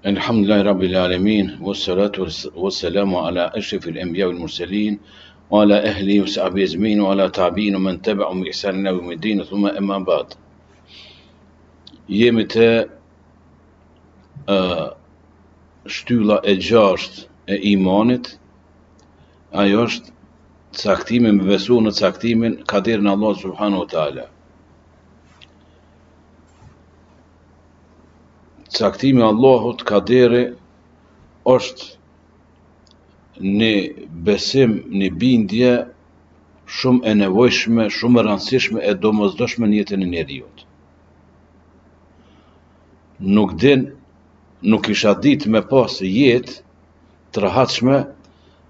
Elhamdülillahi Rabbil Alemin ve salatu ve selamu ala eşrefil enbiya vel murselin ve ala ehli ve sahbihi ecmaîn ve ala tabi'in ve men tebi'ahum bi ihsan ila yevmiddin thumma amma ba'd. Jemi te shtylla e gjashtë e imanit. Ajo është caktimi me besu në caktimin kaderin Allah subhanahu wa taala. Caktimi Allahut kaderi është një besim, një bindje shumë e nevojshme, shumë e rëndësishme e domosdoshme në jetën e njeriut. Nuk isha ditë me pas jetë të rahatshme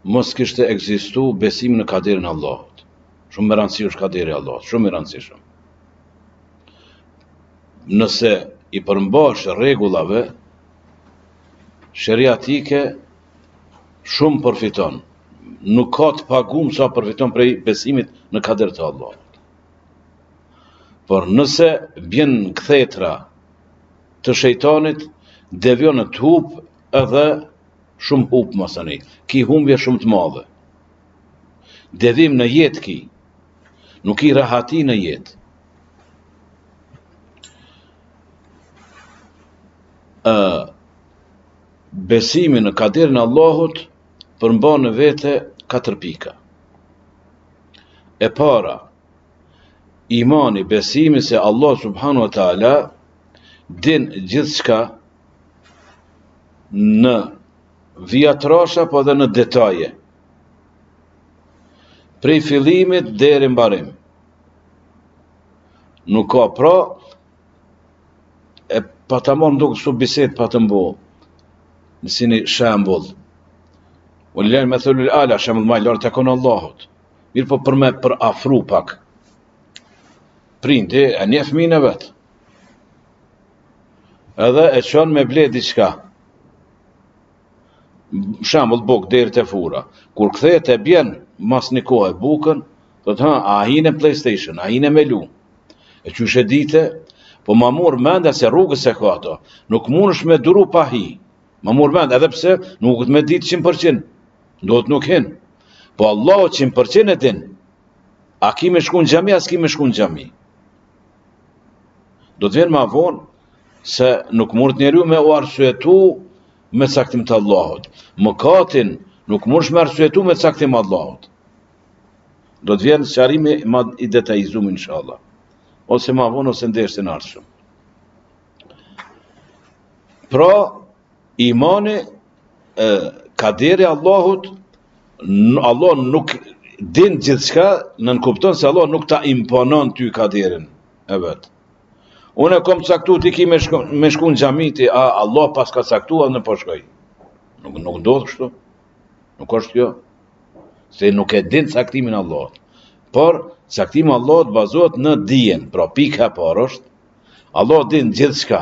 mos kishte ekzistu besimi në kaderin Allahut. Shumë e rëndësishëm është kaderi Allahut, shumë e rëndësishëm. Nëse i përmbash rregullave sheriatike, shumë përfiton. Nuk ka të pagum sa përfiton prej besimit në kader të Allahut. Por nëse bjen kthetra të shejtanit, devion të hub edhe shumë hub masani. Ki humbje shumë të madhe. Devim në jetë ki. Nuk i rahati në jetë. Besimi në kaderin Allahut përmban në vete 4 pika. E para, imani, besimi se Allah subhanahu wa taala din gjithçka në vjatrasha po dhe në detaje. Prej fillimit deri në mbarim. Nuk ka pra pa ta marrë duke kështu bisedë pa të mbo, në si një shembull. Wallahi mathalul ala, shembull më i lartë tek Allahut. Mirë po për me përafru pak. Prindi e një fëmijën e vet. Edhe e çon me ble diçka. Shembull buk deri te fura. Kur kthehet e bjen mas një kohë bukën, thotë a hinë PlayStation, a hinë me lu. E qysh e dite? Po ma mor menda se rrugës e ka ato. Nuk mundesh me duru pa hi. Ma mor menda edhe pse nuk të me ditë 100%. Do të nuk hin. Po Allahu 100% e din. A ki me shku në xhami, as ki me shku në xhami. Do të vjen ma vonë se nuk mund njeriu me u arsyetu me caktim të Allahut. Mëkatin nuk mundesh me arsyetu me caktim të Allahut. Do të vjen sqarimi i detajzuar inshallah. Ose ma vonë ose ndersën e ardhshëm. Pra, imani, kaderi Allahut, Allah nuk din gjithçka, nën kupton se Allah nuk ta imponon ty kaderin e vet. Unë kom caktu ti ki me shku në xhami ti, Allah pas ka caktuar në po shkoj. Nuk ndodh kështu. Nuk është kjo. Se nuk e din caktimin Allahut. Por caktimi Allahut bazohet në dijen. Pra pika e parë është Allah din gjithçka.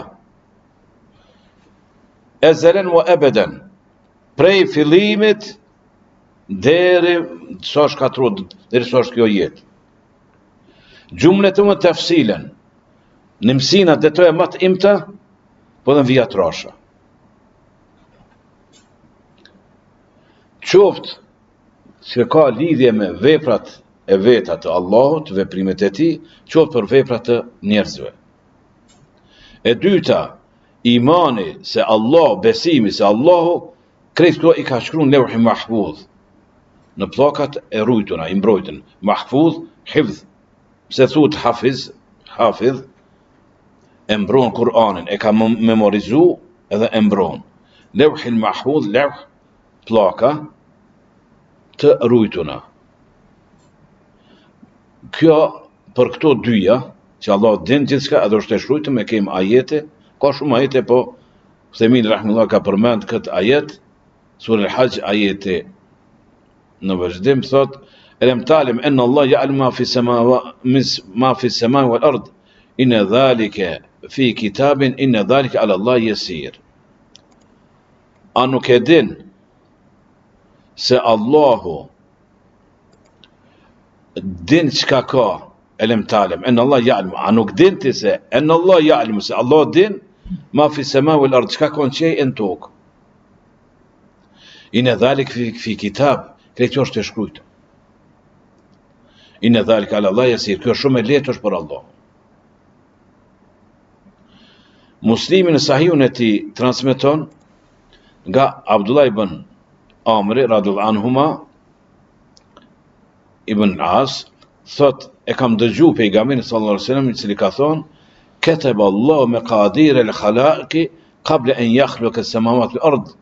Ezelen wa ebeden. Prej fillimit deri sa shkatrut, deri sa është kjo jetë. Gjumletun e tafsilen. Në mësina detoje më të imta, po dhe në vjatrasha. Qoftë që ka lidhje me veprat e veta të Allahut, veprimet e tij, qoftë për veprat të njerëzve. E dyta, imani se Allah, besimi se Allahu krejt këto i ka shkruar në Lawh Mahfuz, në pllakat e rujtuna, i mbrojtën. Mahfuz, hifz. Pse thuhet hafiz, e mbron Kur'anin, e ka memorizu edhe e mbron. Lawh Mahfuz, lawh, pllaka të rujtuna. Kjo, për këto dyja, që Allah din gjithçka, edhe është e shkruajtur me kem ajete, ka shumë ajete, po Themin rahimullah ka përmend këtë ajet, sura Al-Hajj ajete në vazhdim thot: "Alam ta'lam anna Allah ya'lamu ma fi as-samai wal ard, inna dhalika fi kitabin, inna dhalika 'ala Allah yasir." A nuk e din se Allahu din çka ka? Alam ta'lam anna Allah ya'lamu. A nuk din ti se anna Allah ya'lamu, se Allah din Ma fi sema wal ard, çka ka qej në tokë. Inë dhalik fi kitab, këtë është e shkruajtur. Inë dhalik ala Allah yasir, kjo shumë e lehtë është për Allah. Muslimi në sahihun e tij transmeton nga Abdullah ibn Amri radhiyallahu anhuma ibn As, thot e kam dëgju pejgamberin sallallahu alaihi wasallam i cili ka thonë: "Kataba Allahu maqadir al-khalaiq qabla an yakhluqa as-samawati wal-ard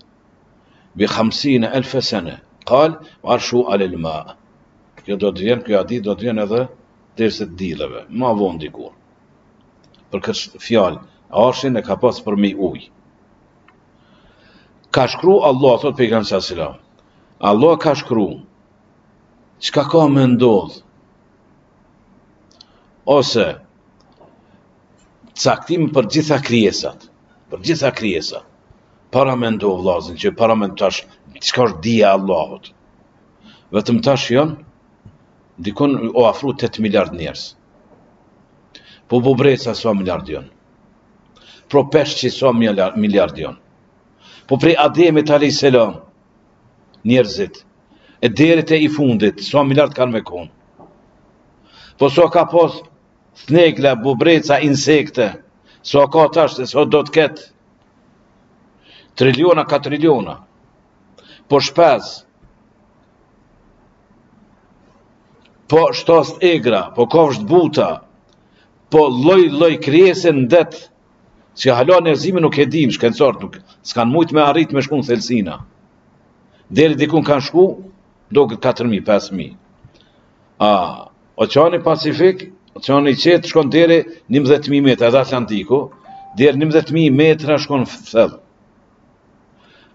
bi 50,000 sana." Qal arshu ala al-ma. Kjo do të vjen, kjo hadith do të vjen edhe derse të dileve, ma vonë dikur. Për këtë fjalë, arshin e ka pas për mi ujë. Ka shkru Allah, thot pejgamberi sallallahu alaihi wasallam. Allah ka shkru çka ka me ndodh, ose caktim për gjitha krijesat, para me ndodh vllazën, që para me tash, çka është dija e Allahut. Vetëm tash janë, dikon o afru 8 miliard njerëz. Po bubreca sa miliard janë. Pro peshqi sa miliard janë. Po prej Ademit alayhis salam, njerëzit, e deri te i fundit, sa miliard kanë me kon. Po sa ka pas snegla, bubreca, insekte, sa ka tash, sa do të ketë. Triliona, 4 triliona. Po shpez, po shtos egra, po kofsht buta, po lloj krijese ndet, që hala njerëzimi nuk e din, shkencorët nuk s'kan mujt me arrit me shku në thelsina. Deri dikun kanë shku, do këtë 4.000, 5.000. Oqeani Pacifik, oqeani i qetë, shkon deri 11.000 metra, edhe Atlantiku, deri 11.000 metra shkon thellë.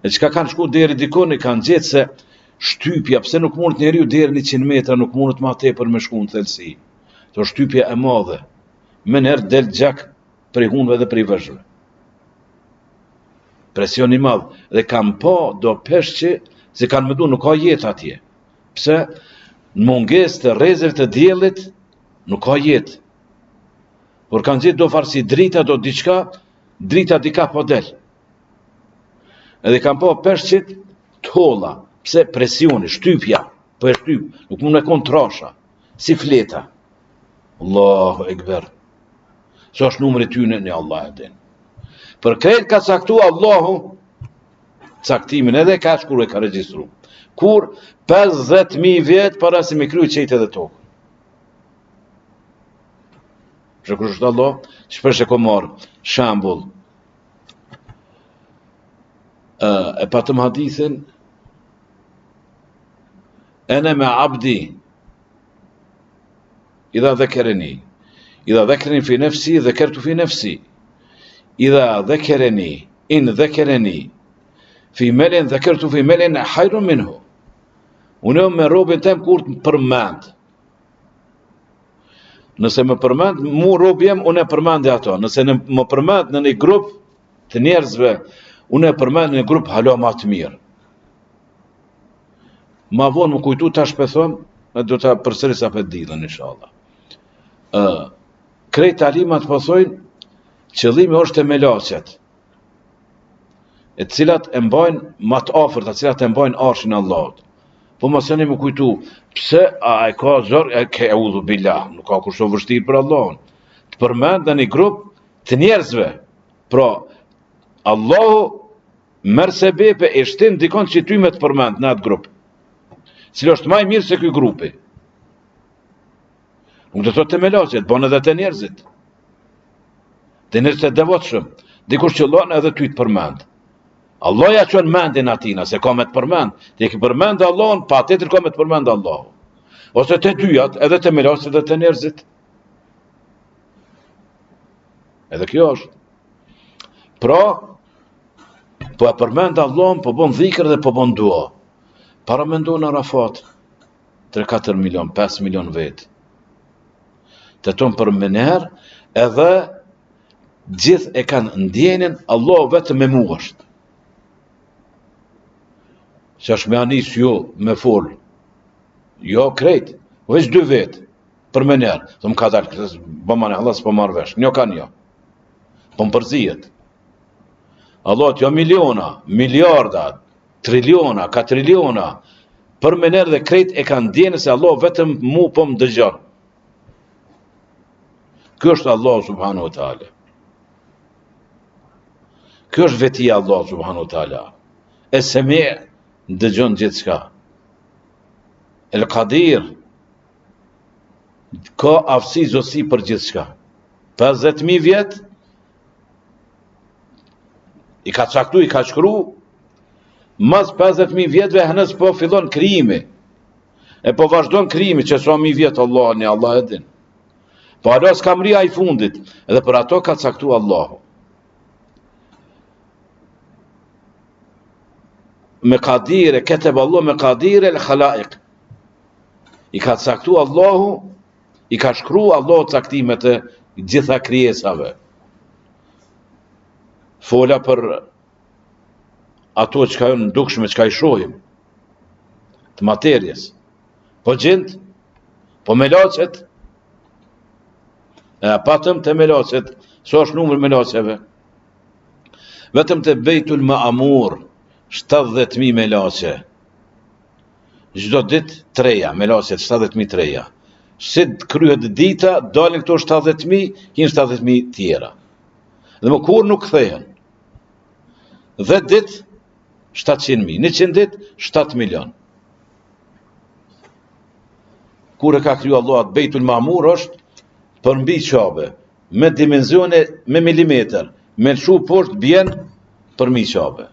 E çka kanë shku deri dikun, i kanë gjetë se shtypja, pse nuk mund njeriu deri 100 metra, nuk mund ma tepër me shku në thellësi. To shtypja e madhe, me njerë del gjak prej hundëve dhe prej vëzhve. Presion i madh, dhe kanë pa do peshqi, se kanë mëdu nuk ka jetë atje. Pse? Në munges të rrezëve të diellit, nuk ka jetë. Por kanë gjetë do farsi drita, do diçka, drita dika po del. Edhe kanë pa peshqit tolla. Pse? Presioni, shtypja, po e shtyp, nuk mund me kon trasha, si fleta. Allahu ekber. Sa është numri tyne në Allah e din. Për krejt ka caktu Allahu caktimin edhe ka shkur e ka regjistru. Kur 50.000 vjet para se me kryu qejt edhe tokë. Që kërë është Allah, shpesh e ko marë shambull. E patëm hadithin, ene me abdi, idha dhekereni. إذا ذكرني في نفسي ذكرت في نفسي إذا ذكرني إن ذكرني في ملء ذكرت في ملء خير منه. Unë me robin tem kur të përmend. Nëse më përmend, mu rob jem, unë e përmend ato. Nëse më përmend në një grup të njerëzve, unë e përmend në një grup hala ma të mirë. Ma vonë më kujtu tash pe thom, do ta përsëris apo ditën inshallah. Krejt talimat po thojnë, qëllimi është e melaqet, e cilat e mbajnë më të afërt, e cilat e mbajnë arshin Allahut. Po mos e më kujtu, pse a e ka zor, e ke udhu billah, nuk ka kur shumë vështirë për Allahun. Të përmend në një grup të njerëzve. Pra, Allahu merr sebepe e shtin dikon që ty me të përmend në atë grup. Cili është më i mirë se ky grupi. Nuk do të melaqet, bon edhe të njerëzit. Të njerëzit e devotshëm, dikush që lon edhe ty të përmend. Allah ja qënë mendin atina, se ka me të përmend. Ti e ki përmend Allahun, pa tjetër ka me të përmend Allahu. Ose të dyjat, edhe të melaqet edhe të njerëzit. Edhe kjo është. Pra, po e përmend Allahun, po bon dhikr dhe po bon dua. Para me ndonë Arafat, 3-4 milion, 5 milion vetë. Të tonë për mënerë, edhe gjithë e kanë ndjenin, Allah vetë me mu është. Që është me anis jo, me folë. Jo, krejt, veç 2 vetë, për mënerë. Të më ka dalë, bëmane, Allah s'po marrë vesh, një ka një. Po më përzijet. Allah jo miliona, miliarda, triliona, katriliona, për mener dhe krejt e kanë djenë se Allah vetëm mu po më dëgjon. Kjo është Allah subhanahu wa ta'ala. Kjo është vetia Allah subhanahu wa ta'ala. E semi dëgjon gjithë shka. El Qadir ka aftësi zotësi për gjithë shka. 50.000 vjet i ka caktu, i ka shkru, mas 50.000 vjetve hënës po fillon krijimi. E po vazhdon krijimi që sa mi vjet Allah, një Allah e din. Po ajo s'ka mria i fundit, edhe për ato ka caktu Allahu. Me kadire, keteb Allah me kadire el khalaik. I ka caktu Allahu, i ka shkru Allahu caktimet e gjitha krijesave. Fola për ato që ka jo në dukshme, që ka i shohim, të materjes. Po gjend, po melacet, patëm të melacet, so është numër melaceve. Vetëm të Bejtul Ma'mur, 70.000 melace. Çdo ditë treja, melacet 70.000 treja. Si kryhet dita, dalin këto 70.000, kinë 70.000 tjera. Dhe më kur nuk kthehen. 10 ditë, 700.000, 100 ditë, 7 milion. Kur e ka kriju Allah atë Bejtul Ma'mur është për mbi qabe, me dimenzione, me milimeter, me lëshu poshtë bjen për mi qabe.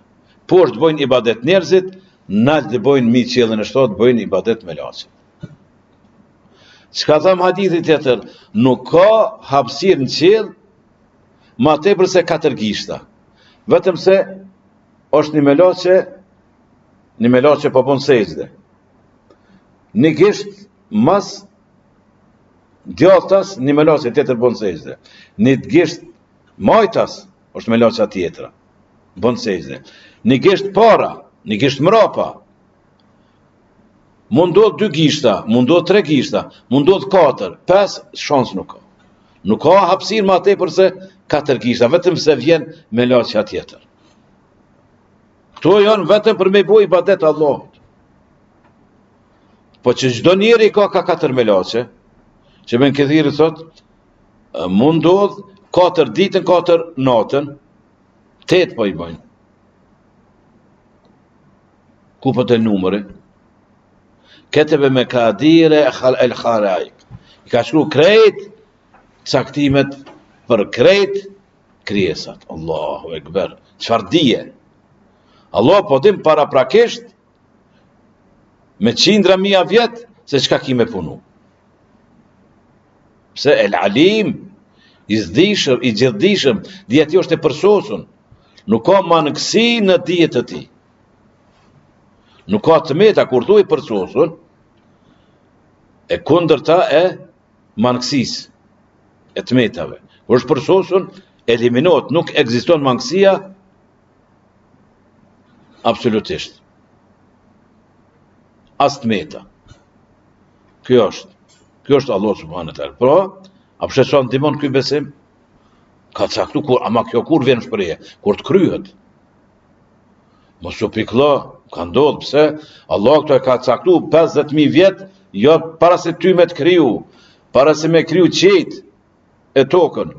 Poshtë bojnë ibadet njerëzit, nalë dhe bojnë mi qelën e shtatë, bojnë ibadet me lacit. Çka tham hadithit tjetër, nuk ka hapësirë në qelë, ma tepër se 4 gishta. Vetëm se është një melace po bën sejdë. Një gisht mas djathtas, një melace tjetër bën sejdë. Një gisht majtas është melaca tjetra, bën sejdë. Një gisht para, një gisht mrapa. Mundot 2 gishta, mundot 3 gishta, mundot 4, 5 shans nuk ka. Nuk ka hapësirë ma tepër se 4 gishta, vetëm se vjen melaca tjetër. Këto janë vetëm për me boj ibadet Allahut. Po që çdo njeri ka 4 melace, që me në këthiri thot, mundodh 4 ditën, 4 natën, 8 po i bojnë. Ku po të numëri? Ketebe me kadire el kharaik. I ka shkru krejt caktimet për krejt krijesat. Allahu ekber. Çfarë dije? Allah po dim para prakisht me qindra mija vjet se çka ki me punu. Pse el alim, i zdishëm, i gjithdishëm, dijet jo është e përsosun. Nuk ka mangësi në dijet të ti. Nuk ka të meta, kur tu i përsosun, e kundërta e mangësis, e të metave. Kur është përsosun, eliminohet, nuk ekziston mangësia, absolutisht. As të meta. Kjo është Allah subhanahu wa taala. Pra, a pse ndihmon ky besim? Ka caktu kur, ama kjo kur vjen shprehje, kur të kryhet. Mos u pikëllo, ka ndodhur pse Allah këto e ka caktu 50.000 vjet, jo para se ty me të kriju, para se me kriju qejt e tokën.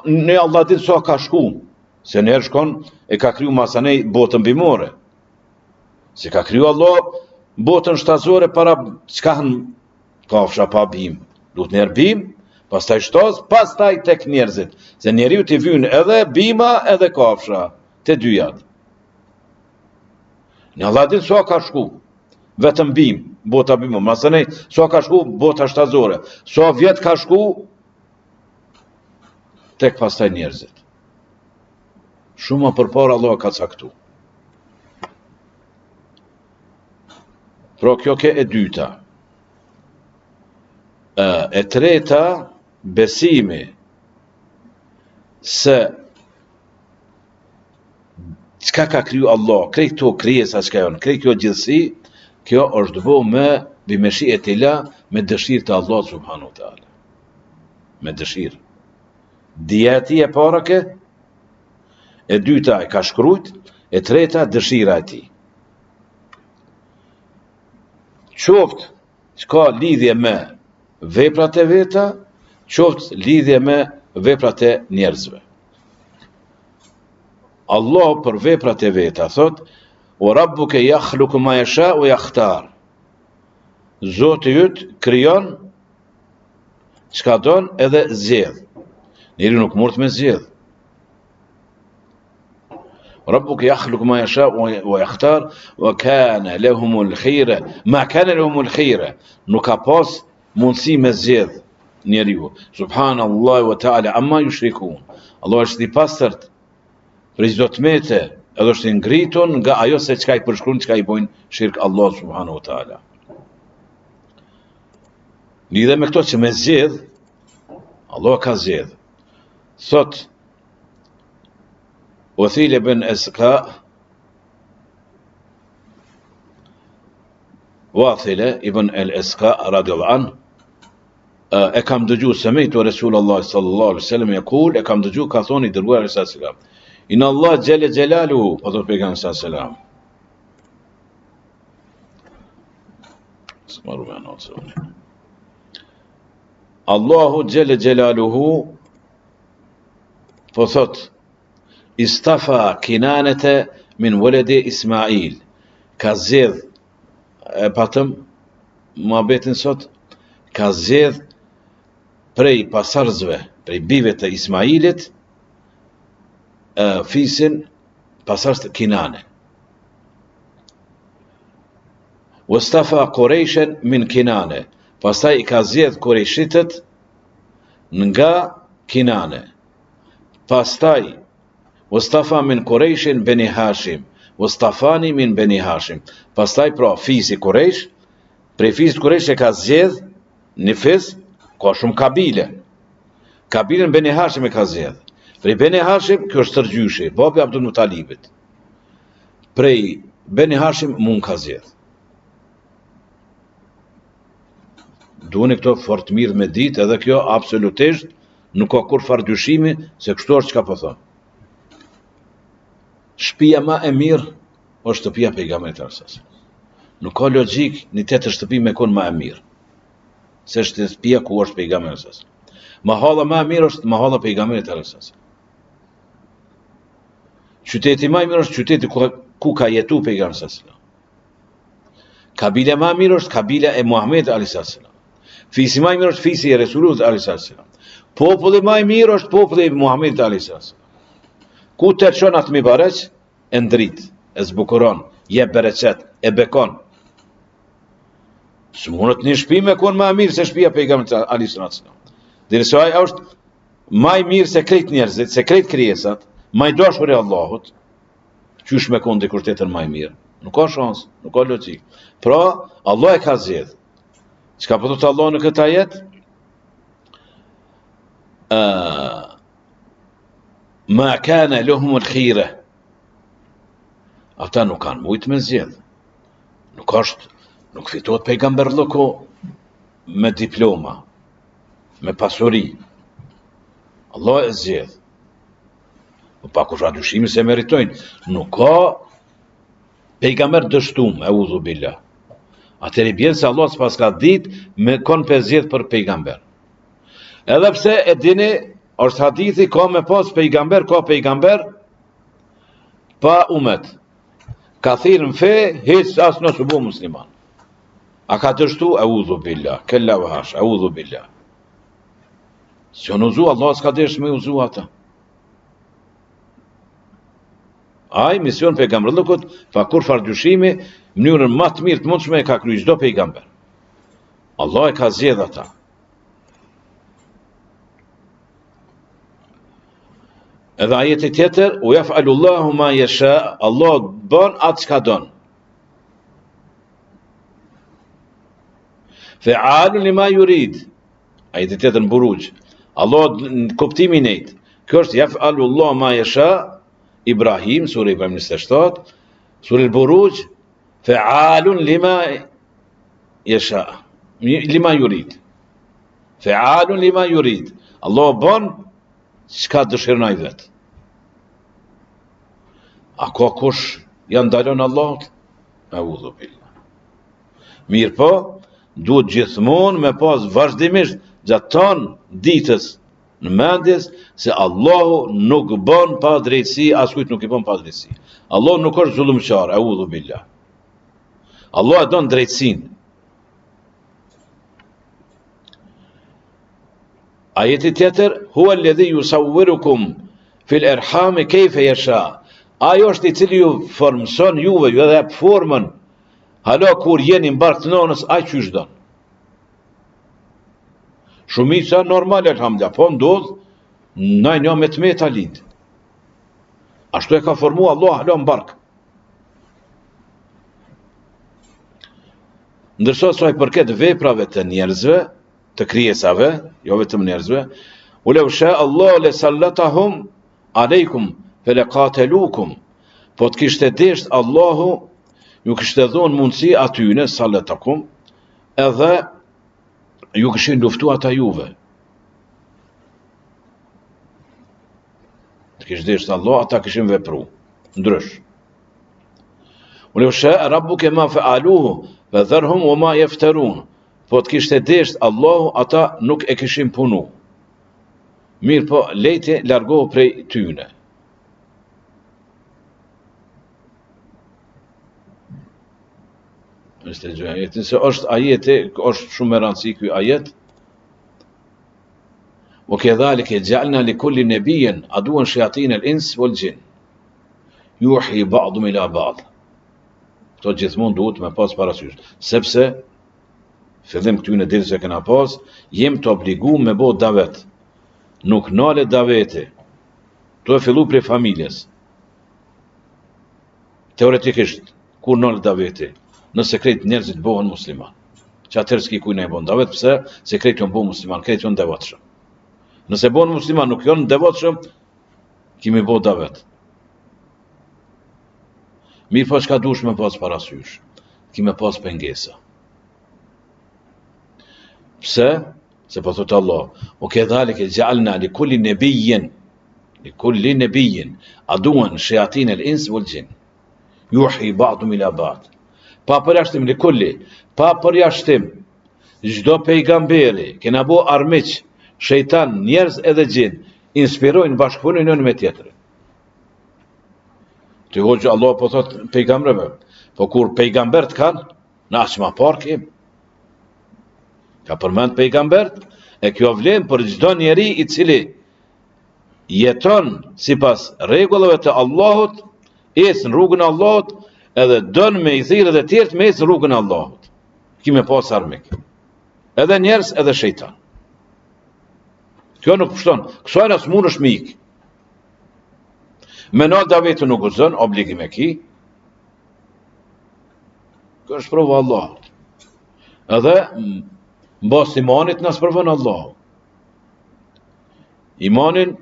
Ne Allah din sa ka shku, se njerë shkon e ka kriju masanej botën bimore. Se ka kriju Allah botën shtazore para çka hën kafsha pa bim. Duhet njerë bim, pastaj shtaz, pastaj tek njerëzit. Se njeriu t'i vyn edhe bima edhe kafsha, te dyjat. Në Allah din sa ka shku, vetëm bim, bota bimore, masanej sa ka shku bota shtazore, sa vjet ka shku tek pastaj njerëzit. Shumë përpara Allah ka caktu. Pro kjo ke e dyta. E treta, besimi se çka ka kriju Allah, krejt këto krijesa çka janë, krejt kjo gjithësi, kjo është bo me bimeshi e tila, me dëshirë të Allah subhanahu wa taala. Me dëshirë. Dija e ti e para ke, e dyta e ka shkrujt, e treta dëshira e tij. Qoftë që ka lidhje me veprat e veta, qoftë lidhje me veprat e njerëzve. Allah për veprat e veta thot: "O rabbuke yakhluqu ma yasha wa yakhtar." Zoti yt krijon çka don edhe zgjedh. Njeriu nuk mund të më zgjedh. ربك يخلق ما يشاء ويختار وكان لهم الخيرة ما كان لهم الخيرة nuk ka pas mundësi me zgjedh njeriu. Subhanallahu wa ta'ala amma yushrikun. Allah është i pastërt për çdo tmete, edhe është i ngritur nga ajo se çka i përshkruan, çka i bojnë shirk Allah subhanahu wa ta'ala. Lidhe me këto që me zgjedh, Allah ka zgjedh. Thot Wathile ben Eska, Wathile ibn el-Eska radiallahu anhu, e kam dëgju semitu Resulullah sallallahu alaihi wasallam yaqul, e kam dëgju ka thoni dërguar sallallahu alaihi wasallam, inna Allah jalla jalaluhu, po thot pejgamberi sallallahu alaihi wasallam. Allahu jalla jalaluhu po thot istafa kinanete min waledi Ismail, ka zgjedh, e patëm muhabetin sot, ka zgjedh prej pasardhësve, prej bijve të Ismailit, fisin pasardhës Kinane. Wastafa Qurayshan min Kinane, pastaj i ka zgjedh Qurayshitët nga Kinane. Pastaj Wastafa min Qurayshin Beni Hashim, Wastafani min Beni Hashim. Pastaj pra fisi Quraysh, prej fisit Quraysh e ka zgjedh një fis, ka shumë kabile. Kabilen Beni Hashim e ka zgjedh. Prej Beni Hashim, kjo është tërgjyshi, babi Abdul Mutalibit. Prej Beni Hashim mund ka zgjedh. Duhen këto fort mirë me ditë, edhe kjo absolutisht nuk ka kur farë dyshimi se kështu është çka po thon. Shtëpia më e mirë është shtëpia e pejgamberit sallallahu. Nuk ka logjik një tjetër shtëpi me kon më e mirë se shtëpia ku është pejgamberi sallallahu. Mahalla më e mirë është mahalla e pejgamberit sallallahu. Qyteti më i mirë është qyteti ku ka jetuar pejgamberi sallallahu. Kabila më e mirë është kabila e Muhamedit sallallahu. Fisi më i mirë është fisi i Resulullah sallallahu. Populli më i mirë është populli i Muhamedit sallallahu. Ku të çon atë mi bareq, e ndrit, e zbukuron, je bereqet, e bekon. Së mundët një shtëpi me kon më e mirë se shtëpia e pejgamberit sallallahu. Dhe se ai është më i mirë se krejt njerëzit, se krejt krijesat, më i dashur i Allahut. Qysh me kon dikur tjetër më i mirë? Nuk ka shans, nuk ka logjik. Pra, Allah e ka zgjedh. Çka po thotë Allah në këtë ajet? Ma kana lahum al-khira. Ata nuk kanë mujt me zgjedh. Nuk fitohet pejgamberlloku me diploma, me pasuri. Allah e zgjedh. Pa kusha dyshimi se meritojnë. Nuk ka pejgamber dështum, eudhu billah. Atëri bjen se Allah s'pas ka ditë me kon për zgjedh për pejgamber. Edhe pse e dini, është hadithi ka me pas pejgamber, ka pejgamber pa umet. Ka thirë në fe, hiç as nësë bu musliman. A ka dështu, eudhu billah, kella vë hash, eudhu billah. Si në uzu, Allah s'ka desh me uzu ata. Ai mision pejgamberllëkut, pa kur fardyshimi, mënyrën më të mirë të mundshme e ka kryer çdo pejgamber. Allah e ka zgjedh ata. Edhe ajeti tjetër, u yaf'alu Allahu ma yasha, Allah bën atë çka don. Fa'alun lima yurid. Ajeti tjetër në Buruj. Allah në kuptimin e tij. Kjo është yaf'alu Allahu ma yasha. Ibrahim, sura Ibrahim 27, sura Buruj, fa'alun lima yasha, lima yurid. Fa'alun lima yurid. Allah bën çka dëshiron ai vet. A ka kush janë ndalon Allahut? Audhu billah. Mirë po, duhet gjithmonë me pas vazhdimisht gjatë ton ditës në mendjes se Allahu nuk bën pa drejtësi, askujt nuk i bën pa drejtësi. Allahu nuk është zullumqar, audhu billah. Allah e don drejtësinë. Ajeti tjetër, huwa alladhi yusawwirukum fil arham kayfa yasha. Ajo është i cili ju formson juve, ju edhe jep formën. Hala kur jeni mbark të nonës, aq qysh don. Shumica normal elhamdulillah, po ndodh na një me të meta lind. Ashtu e ka formu Allah hala mbark. Ndërsa sa i përket veprave të njerëzve, të krijesave, jo vetëm njerëzve, ulau sha Allah le sallatahum aleikum felaqatalukum. Po të kishte desht Allahu, ju kishte dhënë mundësi atyne sallatakum, edhe ju kishin luftu ata juve. Të kishte desht Allah, ata kishin vepru ndrysh. Ulau sha rabbuke ma fa'aluhu fadharhum wama yaftarun. Po të kishte desht Allahu, ata nuk e kishin punu. Mirë po, lejte largohu prej tyne. Është gjë ajetin, se është ajeti, është shumë e rëndësi ky ajet. O kedhalike ja'alna li kulli nabiyyin aduwan shayatin al-ins wal jin. Yuhi ba'dhum ila ba'd. Kto gjithmonë duhet me pas parasysh, sepse fillim këtyne ditës që kena pas, jem të obligu me bo davet. Nuk nale daveti. To e fillu prej familjes. Teoretikisht, kur nale daveti? Në sekret njerëzit bohen musliman. Që atër s'ki kujna i bon davet, pëse sekret jonë bo musliman, krejt jonë devatëshëm. Nëse bohen musliman nuk jonë devatëshëm, kimi bo davet. Mirë po çka dush me pas parasysh, kimi pas pengesa. Pse? Se po thotë Allah, o kedhalike ja'alna li kulli nebijin, aduan shayatin al-ins wal jin. Yuhi ba'dhum ila ba'd. Pa përjashtim li kulli, pa përjashtim, çdo pejgamberi, kena bo armiq, shejtan, njerëz edhe gjin, inspirojnë bashkëpunojnë njëri me tjetrin. Ti hoqë Allah po thotë pejgamberëve, po kur pejgambert kanë, na aq ma parë kemi. Ka përmend pejgambert, e kjo vlen për çdo njeri i cili jeton sipas rregullave të Allahut, ecën në rrugën e Allahut, edhe don me i thirrë edhe të tjerë me ecën në rrugën e Allahut. Kimë pas armik. Edhe njerëz edhe shejtan. Kjo nuk pushton. Kësaj as mundesh me ik. Me në davetu nuk uzon, obligim e ki. Kjo është provë Allahut. Edhe mbas imanit nësë përvën Allah. Imanin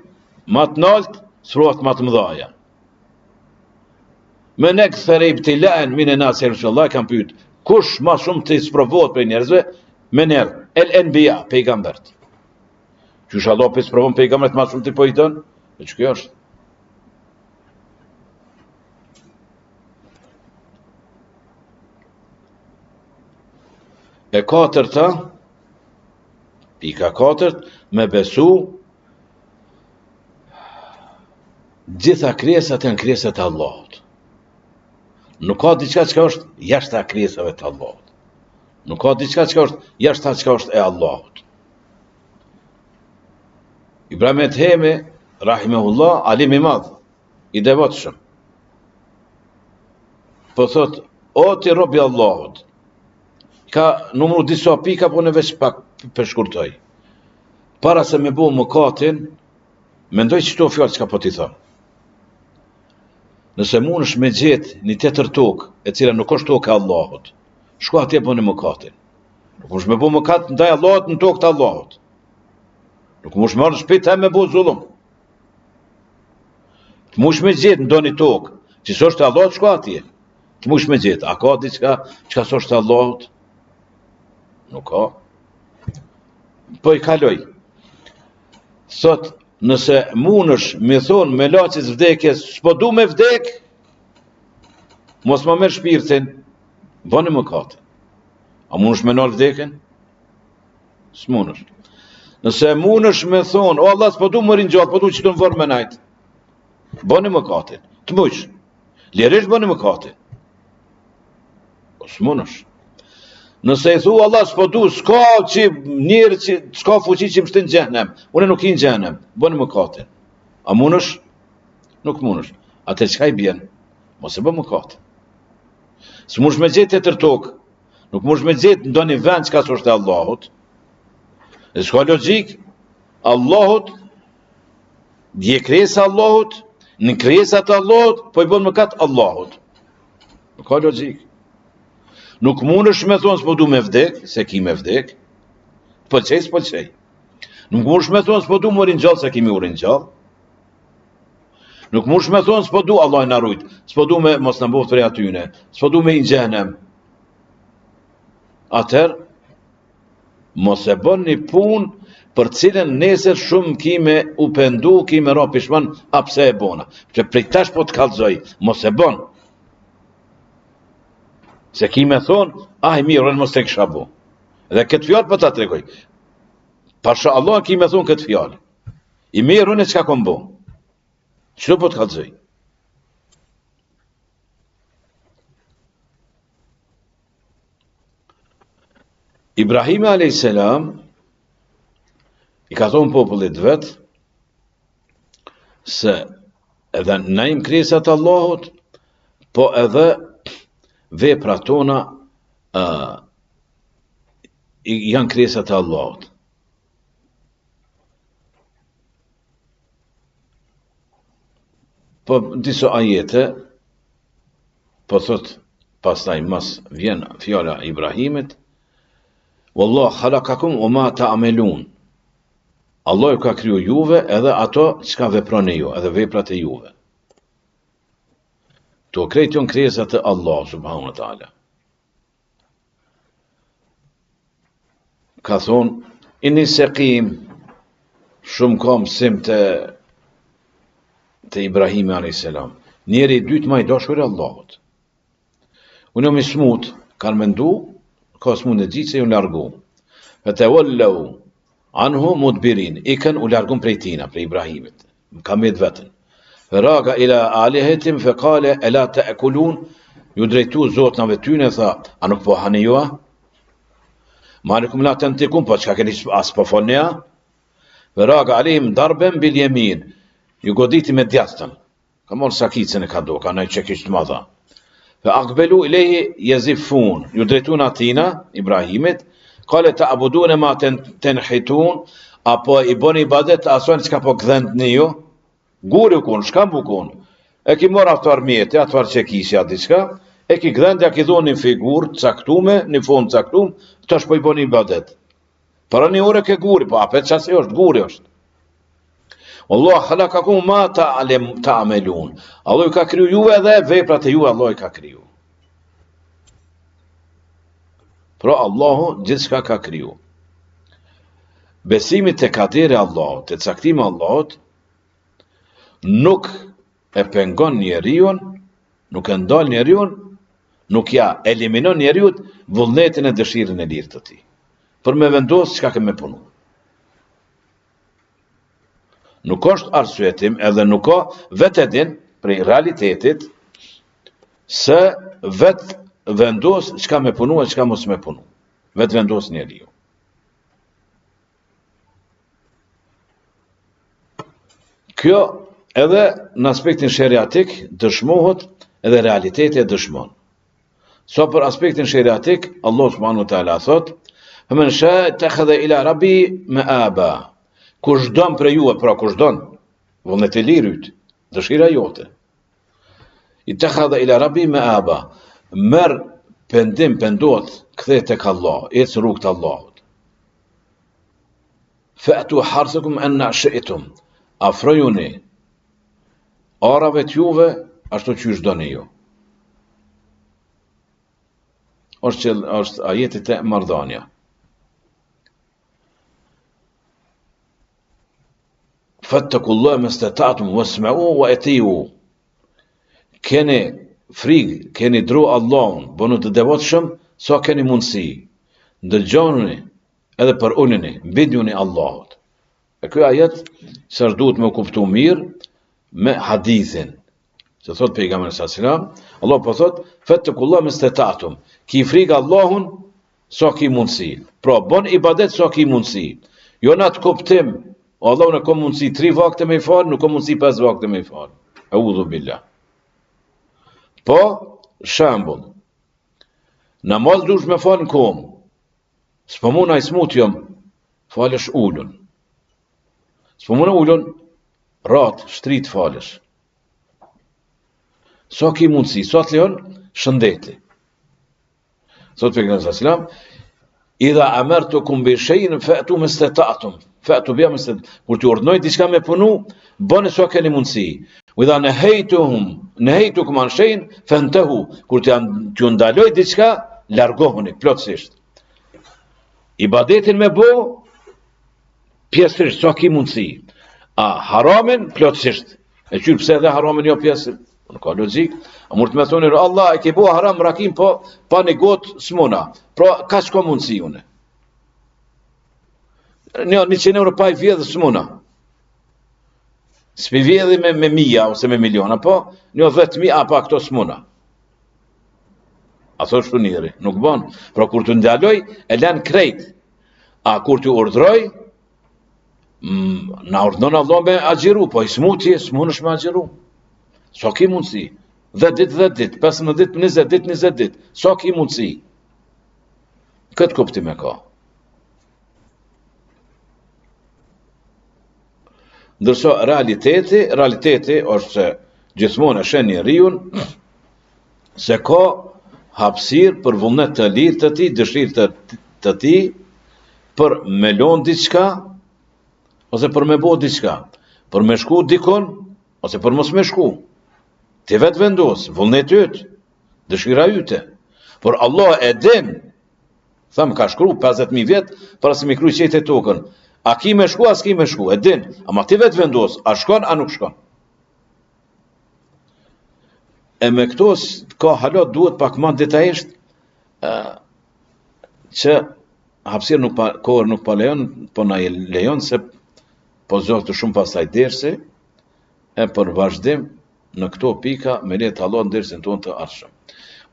ma të nalt, sëruat ma të mëdhaja. Me nek thërejb të laen, mine nasë e Rësullah, kam pyet, kush ma shumë të isprovohet për njerëzve, me njerë, el-enbija, pejgambert. Qysh Allah për isprovon pejgambert ma shumë të pojton? E që kjo është? E katërta, pika katërt, me besu gjitha krijesat janë krijesat e Allahut. Nuk ka diçka që është jashtë krijesave të Allahut. Nuk ka diçka që është jashtë që është e Allahut. Ibrahim Ethemi, rahimehullah, alim i madh, i devotshëm. Po thot, o ti robi Allahut, ka numru disa pika, po në veç pak përshkurtoj. Para se me bu mëkatin, mendoj që to fjallë që ka po t'i thonë. Nëse mund është me gjetë një tjetër tokë, e cila nuk është tokë e Allahut, shko atje po në mëkatin. Nuk është me bu mëkat ndaj Allahut në tokë të Allahut. Nuk është me marrë shpit e me bu zullum. Të mush me gjetë ndo një tokë, që së është e Allahut, shko atje. Të mush me gjetë, a ka diçka që së është e Allahut? Nuk ka. Po i kaloj. Thot, nëse munësh me thonë me lacis vdekjes, s'po du me vdek, Mos më merr shpirtin, bëni mëkate. A mundesh me nol vdekjen? S'mundesh. Nëse mundesh me thonë, o Allah, s'po du më ringjall, po du që të më vërë me najt. Bëni mëkate. Të mujsh. Lirisht bëni mëkate. Po s'mundesh. Nëse i thu Allah, s'po du, s'ka që njerë që s'ka fuqi që më shtin xhenem. Unë nuk i në xhenem. Bëni mëkate. A mundesh? Nuk mundesh. Atë çka i bjen? Mos e bë mëkate. S'mundesh me gjetë të tërë tokë. Nuk mundesh me gjetë ndonjë vend çka është e Allahut. E s'ka logjik. Allahut, dje kresa Allahut, në kresat Allahut, po i bën mëkat Allahut. Nuk ka logjik. Nuk mundesh me thonë s'po du me vdek, se ki me vdek. Pëlqej, s'pëlqej. Nuk mundesh me thonë s'po du më ringjall, se kimi u ringjall. Nuk mundesh me thonë s'po du Allah na rujt, s'po du me mos na mboft për atyne, s'po du me i xhenem. Atëherë mos e bën një punë për cilën nesër shumë kime u pendu, kime ra pishman, a pse e bona. Që prej tash po të kallzoj, mos e bën. Se kime thonë, i mirë, mos të kësha bo. Dhe këtë fjallë për ta tregoj. Pasha Allah kime thonë këtë fjallë. I mirë, unë e qka kom bo. Qëto po të kallzoj? Ibrahim a.s. I ka thonë popullit vetë se edhe na im kresat Allahut, po edhe vepra tona janë kresat e Allahut. Po disa ajete, po thot pastaj mas vjen fjala e Ibrahimit, Wallahu khalaqakum wa ma ta'malun. Allah ju ka kriju juve edhe ato çka veproni ju, edhe veprat e juve. To krejt janë kresat e Allah subhanahu wa taala. Ka thonë, inni seqim, shumë kam sim të Ibrahimi a.s. Njeri i dytë ma i dashur e Allahut. Unë jam i smut, kanë mendu, ka smut e gjithë se ju largu. Fe te wallau anhu mudbirin, ikën u largun prej tina, prej Ibrahimit. Ka med vetën. Raga ila alihetim fe kale e la te ekulun, ju drejtu zotnave tyne, tha, a nuk po hani joa? Ma alikum la të ntikun, po qka keni as po fonja? Raga alihim darben bil jemin, ju goditi me djastën. Ka morë sakicën e ka do, ka nëjë që kishtë madha. Fe akbelu i lehi jezifun, ju drejtu në atina, Ibrahimit, kale të abudune ma të nhitun, apo i boni ibadet asojnë që ka po këdhend një ju, guri u kun, shka bu kun, e ki mor aftar mjete, atfar që kisja diçka, e ki këdhend, ja ki dhonë një figur, caktume, një fond caktum, të është po i boni ibadet. Para një ore ke guri, po apet qasi është, guri është. Allah khalaqakum ma ta'malun. Allah ju ka kriju juve dhe veprat e juve Allah ju ka kriju. Pra Allahu gjithçka ka kriju. Besimi te kaderi Allahut, te caktimi Allahut, nuk e pengon njeriun, nuk e ndal njeriun, nuk ja eliminon njeriut vullnetin e dëshirën e lirë të tij. Për me vendos çka ke me punu. Nuk është arsyetim edhe nuk ka vetë edin prej realitetit se vetë vendos çka me punu e çka mos me punu. Vetë vendos njeriu. Kjo edhe në aspektin sheriatik dëshmohet edhe realiteti e dëshmon. So për aspektin sheriatik, Allah subhanahu wa taala thot: "Faman sha'a ittakhadha ila rabbi ma'aba." Kush don për juve, pra kush don, vullnet e lirit, dëshira jote. Ittakhadha ila rabbi ma'aba. Merr pendim, pendohet, kthehet tek Allah, ec rrugt Allahut. Fa'tu harthakum anna shi'tum. Afrojuni arave të juve ashtu që ju doni ju. Është ajeti te marrëdhënia. Fattakullaha mastata'tum wasma'u wa ati'u. Keni frikë, keni dru Allahun, bënu të devotshëm, sa keni mundësi. Ndëgjoni edhe për unini, mbidjuni Allahut. E ky ajet sër duhet me kuptu mirë me hadithin. Që thot pejgamberi sallallahu alajhi wasallam, Allah po thot, fattakullahu mastata'tum. Ki frikë Allahun sa ki mundësi. Pra bën ibadet sa ki mundësi. Jo në atë kuptim, Allahu në ka mundësi 3 vakte me i falë, nuk ka mundësi 5 vakte me i falë. Eudhu billah. Po, shembull, namaz dush me falë në komë. S'po muna i smutjëm, falësh ullën. S'po muna ullën, ratë, shtrit falësh. Sa ki mundësi, sa të lejon, shëndeti. Sot pejgamberi sallallahu alajhi wasallam, idha amartukum bi shay'in fa'tu mastata'tum. Fa'tu bi mastata'tum. Kur ti urdhnoj diçka me punu, bëni sa keni mundësi. Idha nahaytukum an shay'in fantahu. Kur t'ju ndaloj diçka, largohuni plotësisht. Ibadetin me bo, pjesërisht sa ki mundësi. A haramin plotësisht. E qyrë pse edhe haramin jo pjesë? Nuk ka logjik. A mund të më thoni Allah e ke bo haram rakim po pa një gotë s'muna. Pra ka s'ka mundësi une. 100 euro pa i vjedhë s'muna. S'pi vjedhë me mija ose me miliona, po 10.000 a pa këto s'muna. A thoshtu njëri, nuk bon. Pra kur të ndaloj, e len krejt. A kur të urdhroj, na urdhnon Allah me agjeru, po i smutje, s'munësh me agjeru. Sa ki mundësi? 10 ditë, 15 ditë, 20 ditë. Sa ki mundësi? Këtë kuptim e ka. Ndërsa realiteti është se gjithmonë e shen njeriun se ka hapësirë për vullnet të lirë të ti, dëshirë të ti, për me lonë diçka, ose për me bo diçka, për me shku dikon, ose për mos me shku. Ti vetë vendosë, vullnet ytë, dëshira yte. Por Allah e din, thamë ka shkru 50.000 vjetë, para se mi kry qejtë e tokën. A ki me shku, a s'ki me shku, e din. Ama ti vetë vendosë, a shkon, a nuk shkon. E me këtos, ka halot duhet pak ma detajisht, që hapësirë kohër nuk pa lejon, po na lejon, se po zohë të shumë pasaj dersi, e për vazhdim në këto pika, me letë Allah në dersin tonë të arshëm.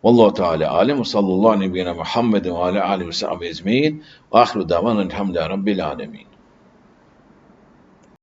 Wallahu ta'ala alim, sallallahu nabiyina Muhammedin wa ala alihi wa sahbihi ajma'in, wa akhiru da'wana alhamdulillahi rabbil alamin.